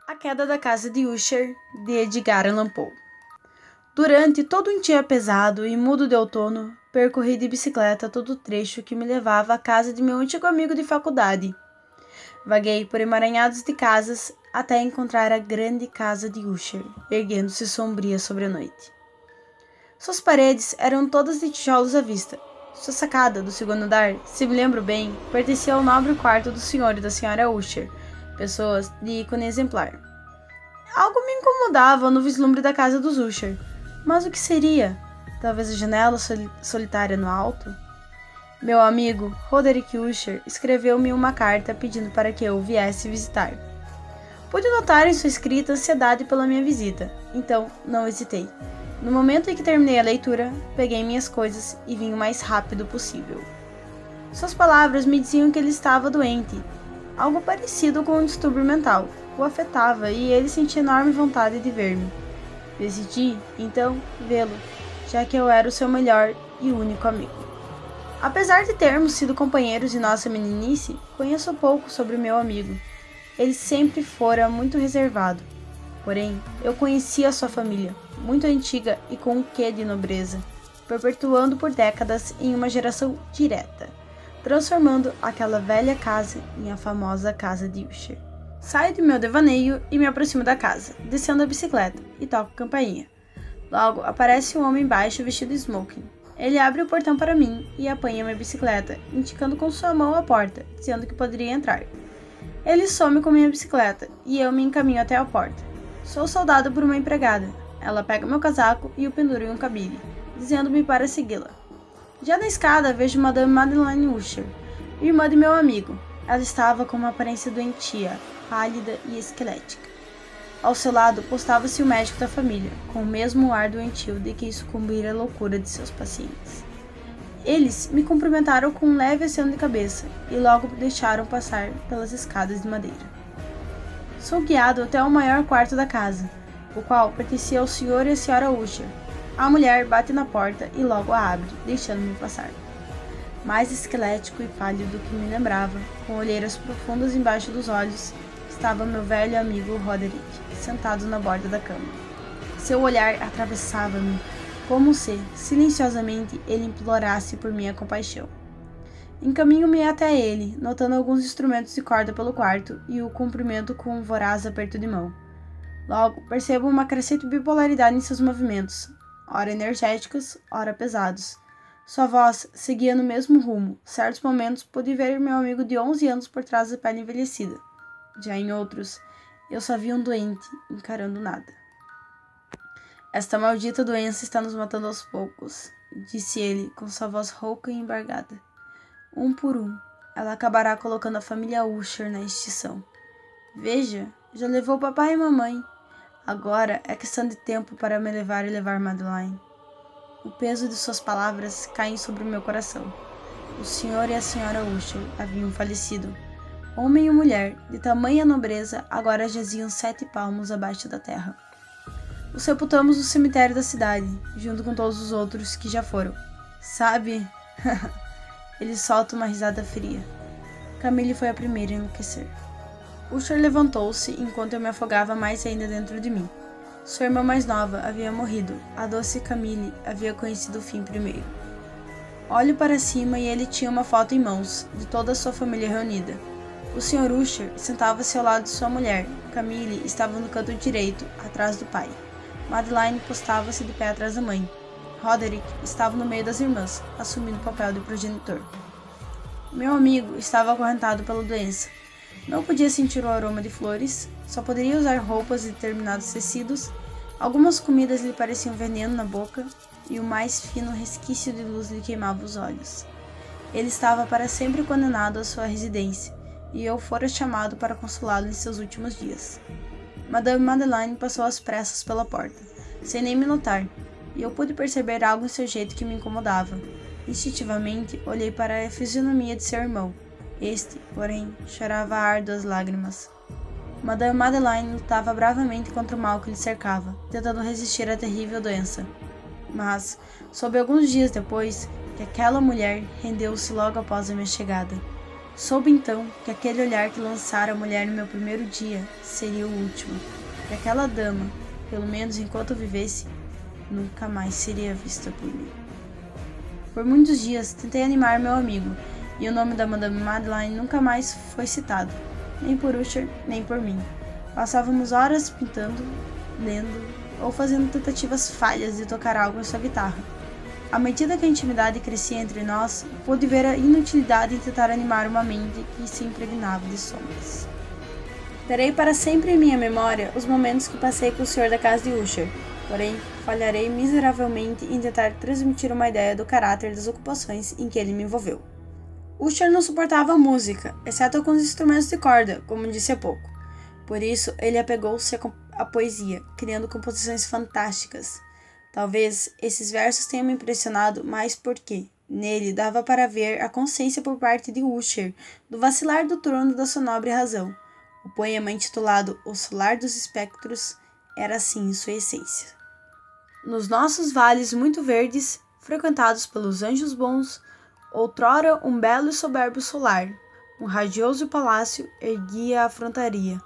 A Queda da Casa de Usher, de Edgar Allan Poe. Durante todo um dia pesado e mudo de outono, percorri de bicicleta todo o trecho que me levava à casa de meu antigo amigo de faculdade. Vaguei por emaranhados de casas até encontrar a grande casa de Usher, erguendo-se sombria sobre a noite. Suas paredes eram todas de tijolos à vista. Sua sacada do segundo andar, se me lembro bem, pertencia ao nobre quarto do senhor e da senhora Usher, pessoas de ícone exemplar. Algo me incomodava no vislumbre da casa dos Usher, mas o que seria? Talvez a janela solitária no alto? Meu amigo, Roderick Usher, escreveu-me uma carta pedindo para que eu viesse visitar. Pude notar em sua escrita ansiedade pela minha visita, então não hesitei. No momento em que terminei a leitura, peguei minhas coisas e vim o mais rápido possível. Suas palavras me diziam que ele estava doente. Algo parecido com um distúrbio mental o afetava e ele sentia enorme vontade de ver-me. Decidi, então, vê-lo, já que eu era o seu melhor e único amigo. Apesar de termos sido companheiros de nossa meninice, conheço pouco sobre meu amigo. Ele sempre fora muito reservado. Porém, eu conhecia sua família, muito antiga e com um quê de nobreza, perpetuando por décadas em uma geração direta, transformando aquela velha casa em a famosa casa de Usher. Saio de meu devaneio e me aproximo da casa, descendo a bicicleta e toco campainha. Logo, aparece um homem baixo vestido de smoking. Ele abre o portão para mim e apanha minha bicicleta, indicando com sua mão a porta, dizendo que poderia entrar. Ele some com minha bicicleta e eu me encaminho até a porta. Sou saudado por uma empregada. Ela pega meu casaco e o pendura em um cabide, dizendo-me para segui-la. Já na escada vejo Madame Madeleine Usher, irmã de meu amigo. Ela estava com uma aparência doentia, pálida e esquelética. Ao seu lado postava-se o médico da família, com o mesmo ar doentio de quem sucumbira à loucura de seus pacientes. Eles me cumprimentaram com um leve aceno de cabeça e logo me deixaram passar pelas escadas de madeira. Sou guiado até o maior quarto da casa, o qual pertencia ao senhor e à senhora Usher. A mulher bate na porta e logo a abre, deixando-me passar. Mais esquelético e pálido do que me lembrava, com olheiras profundas embaixo dos olhos, estava meu velho amigo Roderick, sentado na borda da cama. Seu olhar atravessava-me, como se, silenciosamente, ele implorasse por minha compaixão. Encaminho-me até ele, notando alguns instrumentos de corda pelo quarto e o cumprimento com um voraz aperto de mão. Logo, percebo uma crescente bipolaridade em seus movimentos, ora energéticos, ora pesados. Sua voz seguia no mesmo rumo. Certos momentos pude ver meu amigo de 11 anos por trás da pele envelhecida. Já em outros, eu só vi um doente encarando nada. Esta maldita doença está nos matando aos poucos, disse ele com sua voz rouca e embargada. Um por um, ela acabará colocando a família Usher na extinção. Veja, já levou papai e mamãe. Agora é questão de tempo para me levar e levar Madeleine. O peso de suas palavras cai sobre o meu coração. O senhor e a senhora Usher haviam falecido. Homem e mulher, de tamanha nobreza, agora jaziam 7 palmos abaixo da terra. O sepultamos no cemitério da cidade, junto com todos os outros que já foram. Sabe? Ele solta uma risada fria. Camille foi a primeira a enlouquecer. Usher levantou-se enquanto eu me afogava mais ainda dentro de mim. Sua irmã mais nova havia morrido. A doce Camille havia conhecido o fim primeiro. Olho para cima e ele tinha uma foto em mãos, de toda a sua família reunida. O Sr. Usher sentava-se ao lado de sua mulher. Camille estava no canto direito, atrás do pai. Madeleine postava-se de pé atrás da mãe. Roderick estava no meio das irmãs, assumindo o papel de progenitor. Meu amigo estava acorrentado pela doença. Não podia sentir o aroma de flores, só poderia usar roupas de determinados tecidos, algumas comidas lhe pareciam veneno na boca e o mais fino resquício de luz lhe queimava os olhos. Ele estava para sempre condenado à sua residência, e eu fora chamado para consolá-lo em seus últimos dias. Madame Madeleine passou às pressas pela porta, sem nem me notar, e eu pude perceber algo em seu jeito que me incomodava. Instintivamente, olhei para a fisionomia de seu irmão. Este, porém, chorava árduas lágrimas. Madame Madeleine lutava bravamente contra o mal que lhe cercava, tentando resistir à terrível doença. Mas, soube alguns dias depois, que aquela mulher rendeu-se logo após a minha chegada. Soube então que aquele olhar que lançara a mulher no meu primeiro dia seria o último, e aquela dama, pelo menos enquanto eu vivesse, nunca mais seria vista por mim. Por muitos dias tentei animar meu amigo, e o nome da Madame Madeleine nunca mais foi citado, nem por Usher, nem por mim. Passávamos horas pintando, lendo ou fazendo tentativas falhas de tocar algo em sua guitarra. À medida que a intimidade crescia entre nós, pude ver a inutilidade em tentar animar uma mente que se impregnava de sombras. Terei para sempre em minha memória os momentos que passei com o senhor da casa de Usher, porém falharei miseravelmente em tentar transmitir uma ideia do caráter das ocupações em que ele me envolveu. Usher não suportava a música, exceto com os instrumentos de corda, como disse há pouco. Por isso, ele apegou-se à poesia, criando composições fantásticas. Talvez esses versos tenham me impressionado mais porque, nele, dava para ver a consciência por parte de Usher do vacilar do trono da sua nobre razão. O poema intitulado O Solar dos Espectros era assim em sua essência. Nos nossos vales muito verdes, frequentados pelos anjos bons, outrora um belo e soberbo solar, um radioso palácio erguia a frontaria.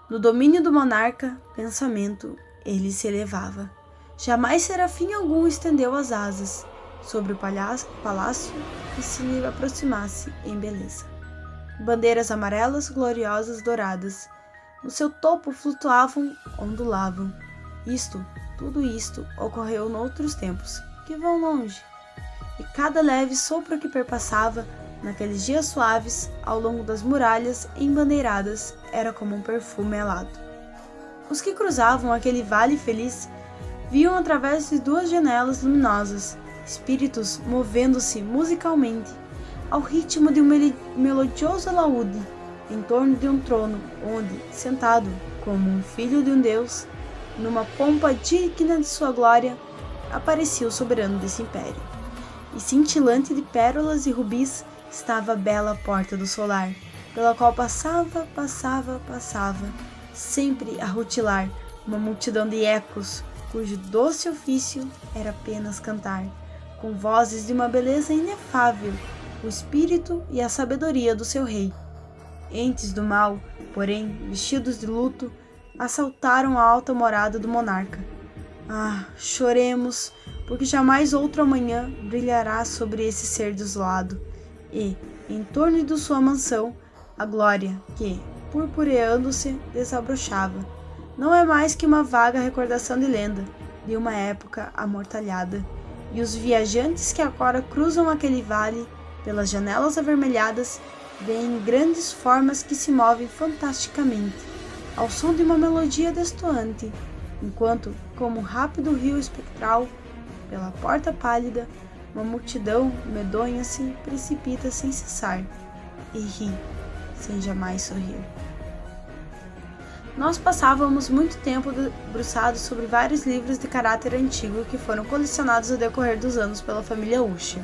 No domínio do monarca, pensamento, ele se elevava. Jamais serafim algum estendeu as asas sobre o palácio que se lhe aproximasse em beleza. Bandeiras amarelas, gloriosas, douradas, no seu topo flutuavam, ondulavam. Tudo isto ocorreu noutros tempos, que vão longe. E cada leve sopro que perpassava, naqueles dias suaves, ao longo das muralhas embandeiradas, era como um perfume alado. Os que cruzavam aquele vale feliz viam através de duas janelas luminosas, espíritos movendo-se musicalmente, ao ritmo de um melodioso alaúde, em torno de um trono, onde, sentado, como um filho de um deus, numa pompa digna de sua glória, aparecia o soberano desse império. E cintilante de pérolas e rubis estava a bela porta do solar, pela qual passava, sempre a rutilar, uma multidão de ecos, cujo doce ofício era apenas cantar, com vozes de uma beleza inefável, o espírito e a sabedoria do seu rei. Entes do mal, porém, vestidos de luto, assaltaram a alta morada do monarca. Ah, choremos, porque jamais outro amanhã brilhará sobre esse ser desolado, e, em torno de sua mansão, a glória que, purpureando-se, desabrochava, não é mais que uma vaga recordação de lenda, de uma época amortalhada, e os viajantes que agora cruzam aquele vale, pelas janelas avermelhadas, veem grandes formas que se movem fantasticamente, ao som de uma melodia destoante, enquanto, como um rápido rio espectral, pela porta pálida, uma multidão medonha se precipita sem cessar, e ri, sem jamais sorrir. Nós passávamos muito tempo debruçados sobre vários livros de caráter antigo que foram colecionados ao decorrer dos anos pela família Usher.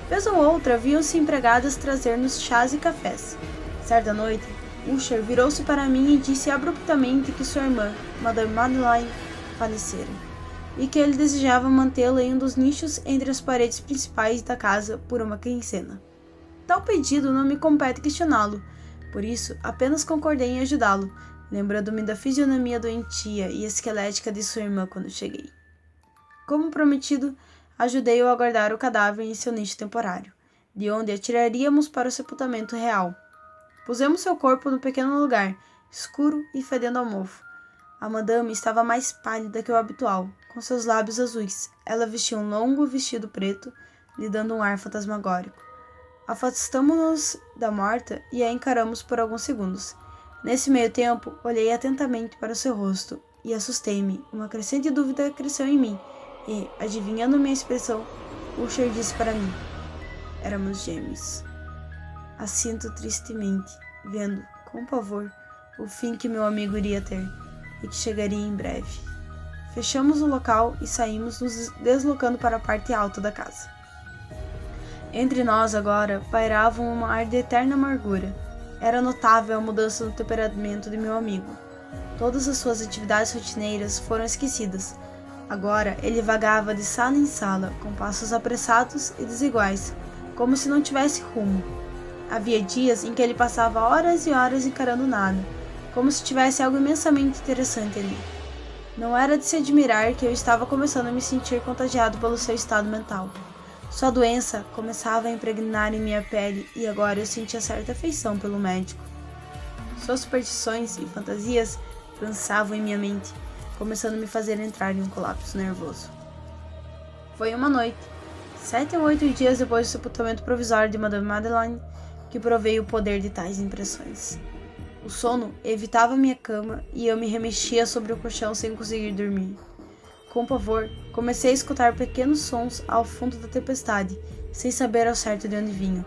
Vez ou outra, viam-se empregadas trazer-nos chás e cafés. Certa noite, Usher virou-se para mim e disse abruptamente que sua irmã, Madame Madeleine, falecera, e que ele desejava mantê-la em um dos nichos entre as paredes principais da casa por uma quincena. Tal pedido não me compete questioná-lo, por isso apenas concordei em ajudá-lo, lembrando-me da fisionomia doentia e esquelética de sua irmã quando cheguei. Como prometido, ajudei-o a guardar o cadáver em seu nicho temporário, de onde atiraríamos para o sepultamento real. Pusemos seu corpo no pequeno lugar, escuro e fedendo a mofo. A madame estava mais pálida que o habitual, com seus lábios azuis. Ela vestia um longo vestido preto, lhe dando um ar fantasmagórico. Afastamo-nos da morta e a encaramos por alguns segundos. Nesse meio tempo, olhei atentamente para o seu rosto e assustei-me. Uma crescente dúvida cresceu em mim e, adivinhando minha expressão, Usher disse para mim: éramos gêmeos. Assinto tristemente, vendo, com pavor, o fim que meu amigo iria ter e que chegaria em breve. Fechamos o local e saímos nos deslocando para a parte alta da casa. Entre nós agora pairava um ar de eterna amargura. Era notável a mudança no temperamento de meu amigo. Todas as suas atividades rotineiras foram esquecidas. Agora ele vagava de sala em sala, com passos apressados e desiguais, como se não tivesse rumo. Havia dias em que ele passava horas e horas encarando nada, como se tivesse algo imensamente interessante ali. Não era de se admirar que eu estava começando a me sentir contagiado pelo seu estado mental. Sua doença começava a impregnar em minha pele e agora eu sentia certa afeição pelo médico. Suas superstições e fantasias dançavam em minha mente, começando a me fazer entrar em um colapso nervoso. Foi uma noite, 7 ou 8 dias depois do sepultamento provisório de Madame Madeleine, que provei o poder de tais impressões. O sono evitava minha cama e eu me remexia sobre o colchão sem conseguir dormir. Com pavor, comecei a escutar pequenos sons ao fundo da tempestade, sem saber ao certo de onde vinham.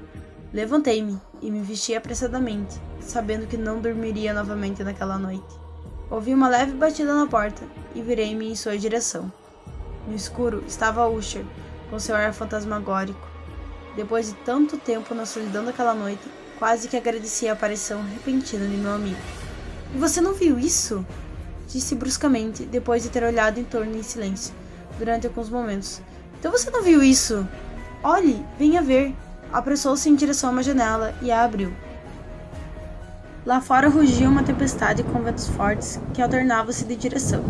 Levantei-me e me vesti apressadamente, sabendo que não dormiria novamente naquela noite. Ouvi uma leve batida na porta e virei-me em sua direção. No escuro estava Usher, com seu ar fantasmagórico. Depois de tanto tempo na solidão daquela noite, quase que agradeci a aparição repentina de meu amigo. « E você não viu isso? » Disse bruscamente, depois de ter olhado em torno em silêncio, durante alguns momentos. « Então você não viu isso? Olhe, venha ver. » Apressou-se em direção a uma janela e a abriu. Lá fora rugia uma tempestade com ventos fortes que alternavam-se de direção.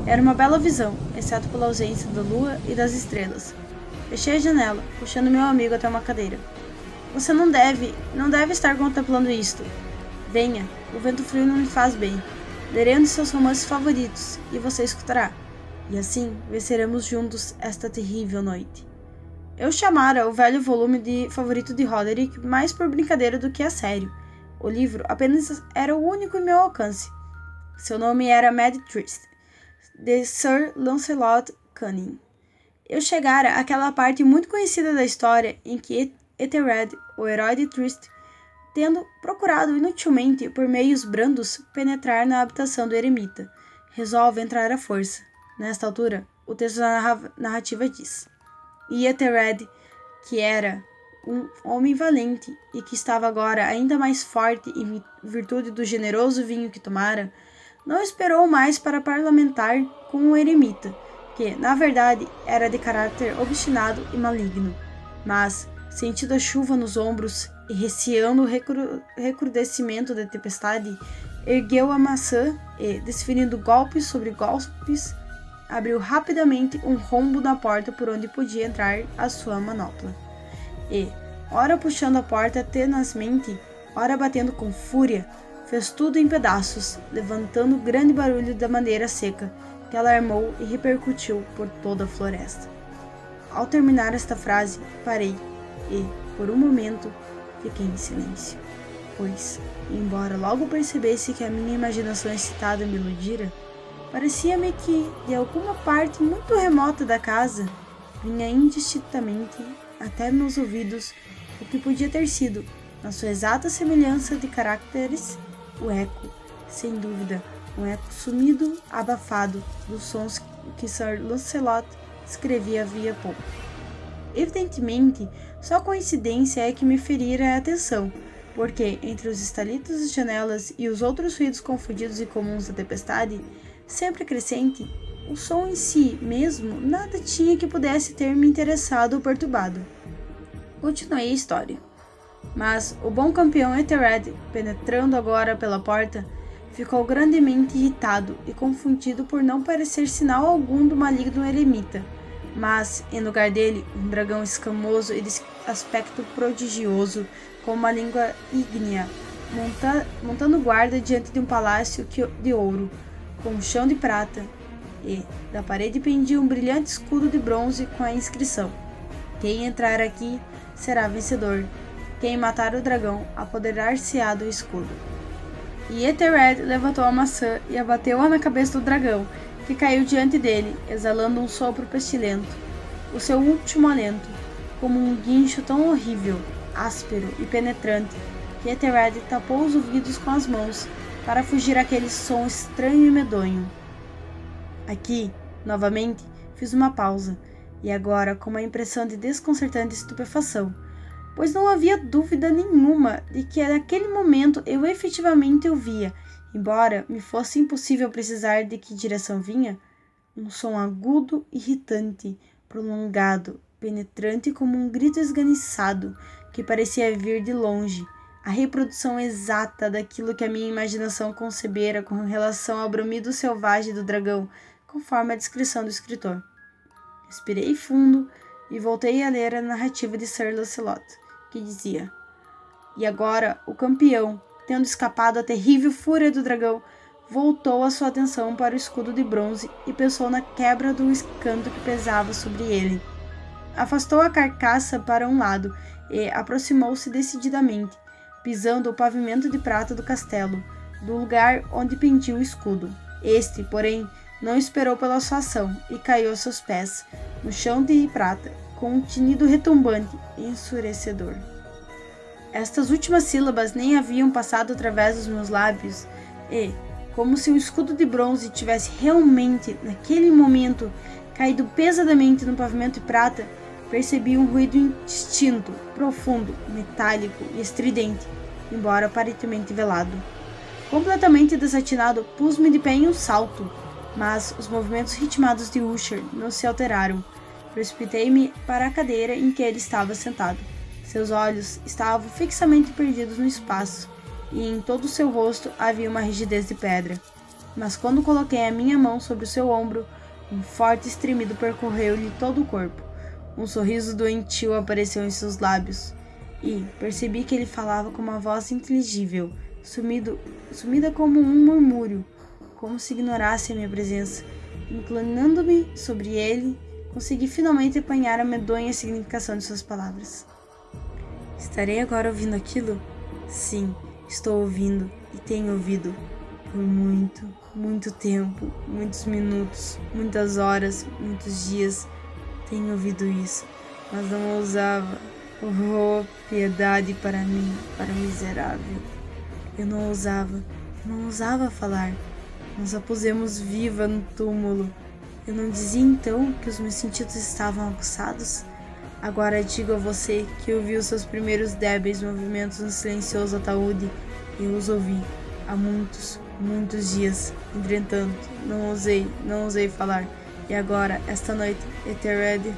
Era uma bela visão, exceto pela ausência da lua e das estrelas. Fechei a janela, puxando meu amigo até uma cadeira. Você não deve estar contemplando isto. Venha, o vento frio não me faz bem. Lerei um de seus romances favoritos e você escutará. E assim venceremos juntos esta terrível noite. Eu chamara o velho volume favorito de Roderick mais por brincadeira do que a sério. O livro apenas era o único em meu alcance. Seu nome era Mad Trist, de Sir Lancelot Cunning. Eu chegara àquela parte muito conhecida da história em que Ethelred, o herói de Trist, tendo procurado inutilmente por meios brandos penetrar na habitação do eremita, resolve entrar à força. Nesta altura, o texto da narrativa diz: E Ethelred, que era um homem valente e que estava agora ainda mais forte em virtude do generoso vinho que tomara, não esperou mais para parlamentar com o eremita, que, na verdade, era de caráter obstinado e maligno, mas, sentindo a chuva nos ombros e receando o recrudescimento da tempestade, ergueu a maçã e, desferindo golpes sobre golpes, abriu rapidamente um rombo na porta por onde podia entrar a sua manopla. E, ora puxando a porta tenazmente, ora batendo com fúria, fez tudo em pedaços, levantando grande barulho da madeira seca, que alarmou e repercutiu por toda a floresta. Ao terminar esta frase, parei e, por um momento, fiquei em silêncio, pois, embora logo percebesse que a minha imaginação excitada me iludira, parecia-me que, de alguma parte muito remota da casa, vinha indistintamente até meus ouvidos o que podia ter sido, na sua exata semelhança de caracteres, o eco, sem dúvida, um eco sumido, abafado, dos sons que Sir Lancelot escrevia havia pouco. Evidentemente, só coincidência é que me ferira a atenção, porque, entre os estalitos das janelas e os outros ruídos confundidos e comuns da tempestade, sempre crescente, o som em si mesmo nada tinha que pudesse ter me interessado ou perturbado. Continuei a história. Mas o bom campeão Ethelred, penetrando agora pela porta, ficou grandemente irritado e confundido por não parecer sinal algum do maligno eremita, mas, em lugar dele, um dragão escamoso e de aspecto prodigioso, com uma língua ígnea, montando guarda diante de um palácio de ouro, com um chão de prata, e da parede pendia um brilhante escudo de bronze com a inscrição: Quem entrar aqui será vencedor. Quem matar o dragão apoderar-se-á do escudo. E Ethelred levantou a maçã e abateu-a na cabeça do dragão, que caiu diante dele, exalando um sopro pestilento, o seu último alento, como um guincho tão horrível, áspero e penetrante, que Ethelred tapou os ouvidos com as mãos para fugir àquele som estranho e medonho. Aqui, novamente, fiz uma pausa, e agora com uma impressão de desconcertante estupefação, pois não havia dúvida nenhuma de que naquele momento eu efetivamente ouvia, embora me fosse impossível precisar de que direção vinha, um som agudo, irritante, prolongado, penetrante como um grito esganiçado, que parecia vir de longe, a reprodução exata daquilo que a minha imaginação concebera com relação ao bramido selvagem do dragão, conforme a descrição do escritor. Respirei fundo e voltei a ler a narrativa de Sir Lancelot, que dizia: E agora o campeão, tendo escapado à terrível fúria do dragão, voltou a sua atenção para o escudo de bronze e pensou na quebra do escanto que pesava sobre ele. Afastou a carcaça para um lado e aproximou-se decididamente, pisando o pavimento de prata do castelo, do lugar onde pendia o escudo. Este, porém, não esperou pela sua ação e caiu aos seus pés, no chão de prata, com um tinido retumbante e ensurecedor. Estas últimas sílabas nem haviam passado através dos meus lábios e, como se um escudo de bronze tivesse realmente, naquele momento, caído pesadamente no pavimento de prata, percebi um ruído indistinto, profundo, metálico e estridente, embora aparentemente velado. Completamente desatinado, pus-me de pé em um salto, mas os movimentos ritmados de Usher não se alteraram. Precipitei-me para a cadeira em que ele estava sentado. Seus olhos estavam fixamente perdidos no espaço, e em todo o seu rosto havia uma rigidez de pedra. Mas quando coloquei a minha mão sobre o seu ombro, um forte estremido percorreu-lhe todo o corpo. Um sorriso doentio apareceu em seus lábios, e percebi que ele falava com uma voz inteligível, sumida como um murmúrio, como se ignorasse a minha presença. Inclinando-me sobre ele, consegui finalmente apanhar a medonha significação de suas palavras. Estarei agora ouvindo aquilo? Sim, estou ouvindo e tenho ouvido. Por muito, muito tempo, muitos minutos, muitas horas, muitos dias, tenho ouvido isso, mas não ousava. Oh, piedade para mim, para o miserável. Eu não ousava falar. Nos a pusemos viva no túmulo. Eu não dizia então que os meus sentidos estavam aguçados? Agora digo a você que ouvi os seus primeiros débeis movimentos no silencioso ataúde. Eu os ouvi há muitos, muitos dias. Entretanto, não ousei falar. E agora, esta noite, Ethered,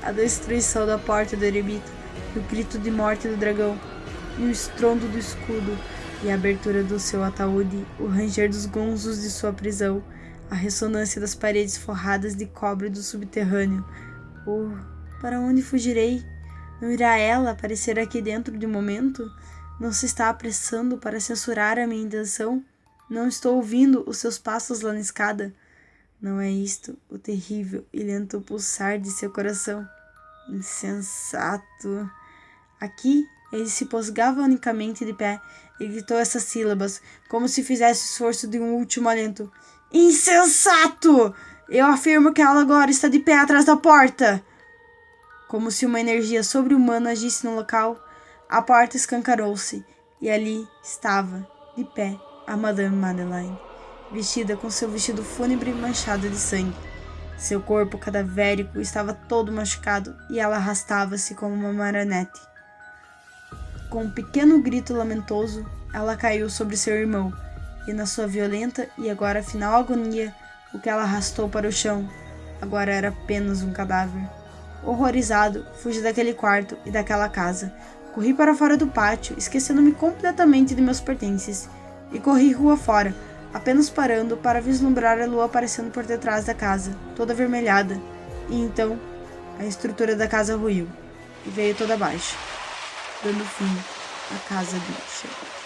a destruição da porta do eremita, o grito de morte do dragão, e o estrondo do escudo, e a abertura do seu ataúde, o ranger dos gonzos de sua prisão, a ressonância das paredes forradas de cobre do subterrâneo. Oh, para onde fugirei? Não irá ela aparecer aqui dentro de um momento? Não se está apressando para censurar a minha intenção? Não estou ouvindo os seus passos lá na escada? Não é isto o terrível e lento pulsar de seu coração? Insensato! Aqui ele se posgava unicamente de pé e gritou essas sílabas, como se fizesse esforço de um último alento. Insensato! Eu afirmo que ela agora está de pé atrás da porta! Como se uma energia sobre-humana agisse no local, a porta escancarou-se e ali estava, de pé, a Madame Madeleine, vestida com seu vestido fúnebre manchado de sangue. Seu corpo cadavérico estava todo machucado e ela arrastava-se como uma marionete. Com um pequeno grito lamentoso, ela caiu sobre seu irmão, e na sua violenta e agora final agonia, o que ela arrastou para o chão agora era apenas um cadáver. Horrorizado, fugi daquele quarto e daquela casa. Corri para fora do pátio, esquecendo-me completamente de meus pertences, e corri rua fora, apenas parando para vislumbrar a lua aparecendo por detrás da casa, toda avermelhada. E então, a estrutura da casa ruiu, e veio toda abaixo, dando fim à casa de Usher.